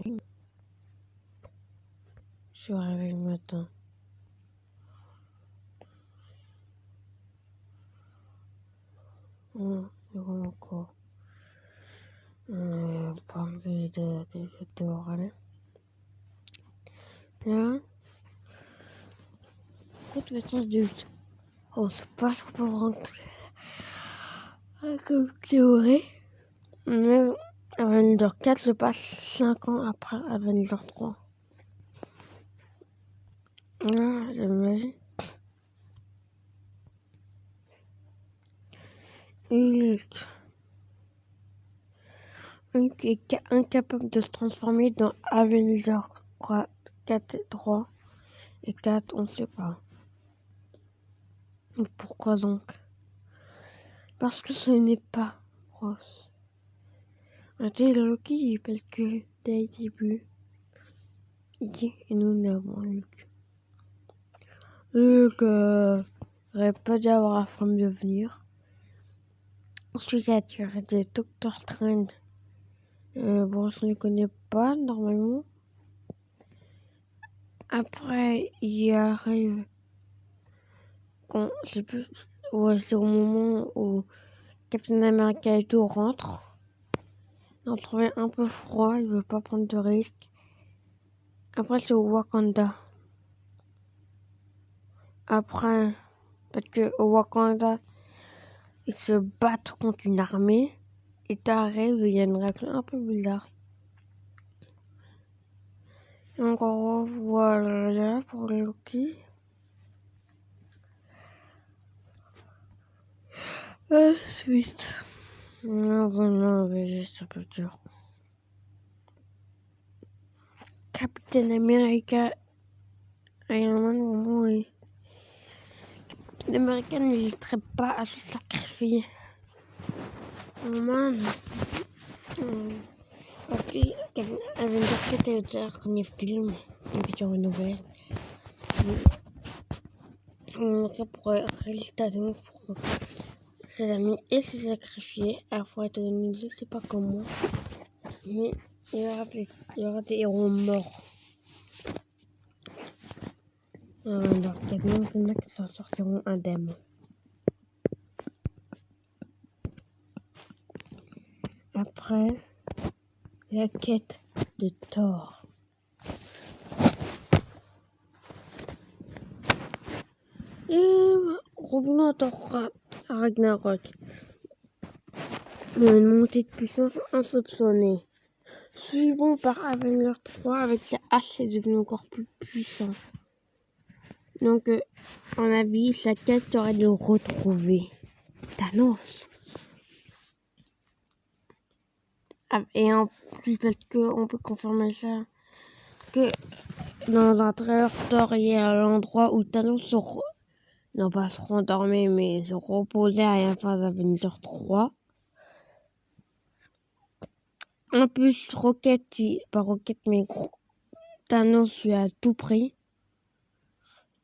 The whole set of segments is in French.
Je me réveille le matin. Encore. Parler de orales. Là, quand tu vas de lutte, on se passe pour rentrer comme théorie. Mais Avenger 4 se passe 5 ans après Avenger 3. Là, j'imagine. Hulk est incapable de se transformer dans Avenger 4 et 3. Et 4, on ne sait pas. Pourquoi donc? Parce que ce n'est pas Ross. Loki, parce que dès le début, il dit, et nous n'avons Luke. Luke aurait pas dû avoir la forme de venir. Ensuite, il a tiré des Doctor Strange. Bruce ne connaît pas normalement. Après, il arrive quand c'est plus. Ouais, c'est au moment où Captain America et tout rentre. Il en trouvait un peu froid, il veut pas prendre de risques. Après, c'est au Wakanda. Après, parce que au Wakanda, ils se battent contre une armée. Et t'arrives, il y a une réaction un peu bizarre. Donc, on revoit pour Loki. Ensuite, non, vraiment, c'est pas dur. Captain America, Iron Man, vraiment, oui. Captain America n'hésiterait pas à se sacrifier. Iron Man, ok, Avenger 4 est déjà un premier film, et puis sur une nouvelle. Ça pourrait réaliser pour ses amis et se sacrifier à la fois être donné, je sais pas comment. Mais il y aura des héros morts. Alors, il y a même il y en a qui s'en sortiront indemnes. Après, la quête de Thor. Et revenons à Thor Ragnarok. Une montée de puissance insoupçonnée. Suivant par Avenger 3 avec la hache est devenu encore plus puissant. Donc, on a vu sa quête serait de retrouver Thanos. Et en plus, parce qu'on peut confirmer ça, que dans un trailer, Thor est à l'endroit où Thanos non pas se rendormait, mais se reposait à la fin d'Avenger 3. En plus, pas Rocket, mais Thanos lui a tout pris.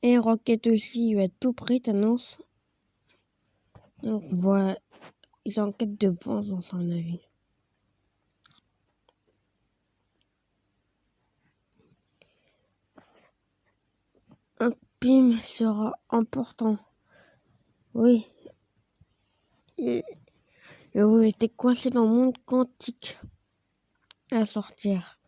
Et Rocket aussi lui a tout pris, Thanos. Donc voilà, ils sont en quête de vengeance, à mon avis. Un film sera important. Oui. Le héros était coincé dans le monde quantique à sortir.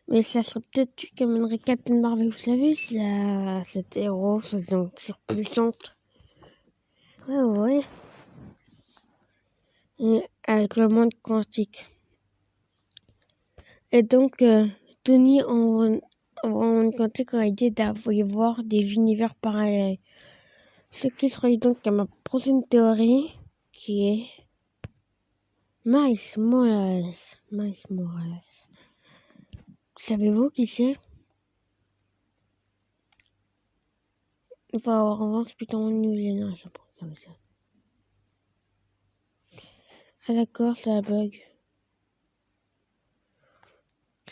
Mais ça serait peut-être lui qui amènerait Captain Marvel. Vous savez, cet héros, cette surpuissante. Ouais. Et avec le monde quantique. Et donc, Tony en quantique a l'idée d'avoir des univers parallèles. Ce qui serait donc à ma prochaine théorie, qui est Miles Morales. Savez-vous qui c'est? Il faut avoir un putain de New je pense. Ah d'accord, ça bug.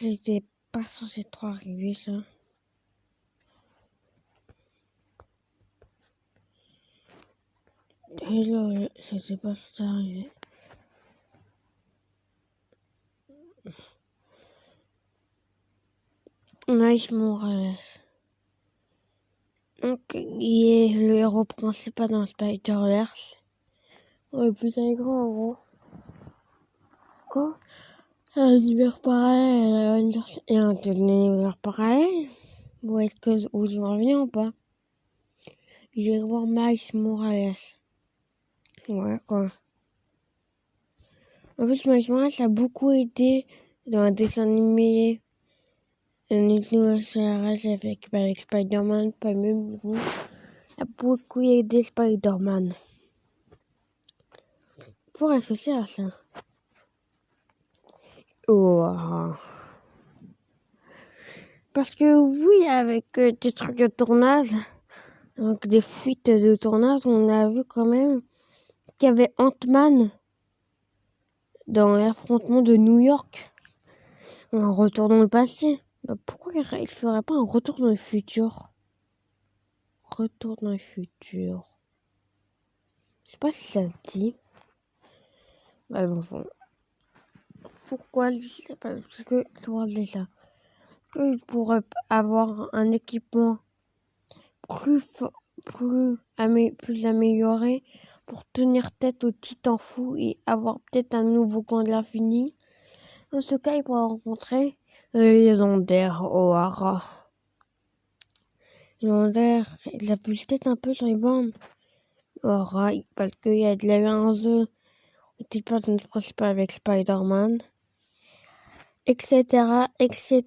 J'étais pas censé trop arriver, ça. Et là, j'étais pas censé arriver. Miles Morales. Donc, il est le héros principal dans Spider-Verse. Ouais, putain, il est grand, en gros. Quoi? Un univers parallèle, et un univers parallèle. Ou est-ce que vous y revenez ou pas? J'ai voir Miles Morales. Ouais, quoi. En plus, Miles Morales a beaucoup aidé dans un dessin animé. Un avec Spider-Man, pas même vous. A beaucoup aidé Spider-Man. Faut réfléchir à ça. Oh. Parce que oui, avec des trucs de tournage, donc des fuites de tournage, on a vu quand même qu'il y avait Ant-Man dans l'affrontement de New York. Un retour dans le passé. Bah, pourquoi il ferait pas un retour dans le futur? Retour dans le futur. Je sais pas si ça se dit. Bah bon. Pourquoi? Parce que je vois déjà qu'il pourrait avoir un équipement plus amélioré pour tenir tête aux titans fous et avoir peut-être un nouveau camp de l'infini. Dans ce cas, il pourra rencontrer les légendaires O'Hara. Légendaire, il a pu peut-être un peu sur les bornes. O'Hara, parce qu'il y a de la un jeu, était pas notre principal avec Spider-Man, etc., etc.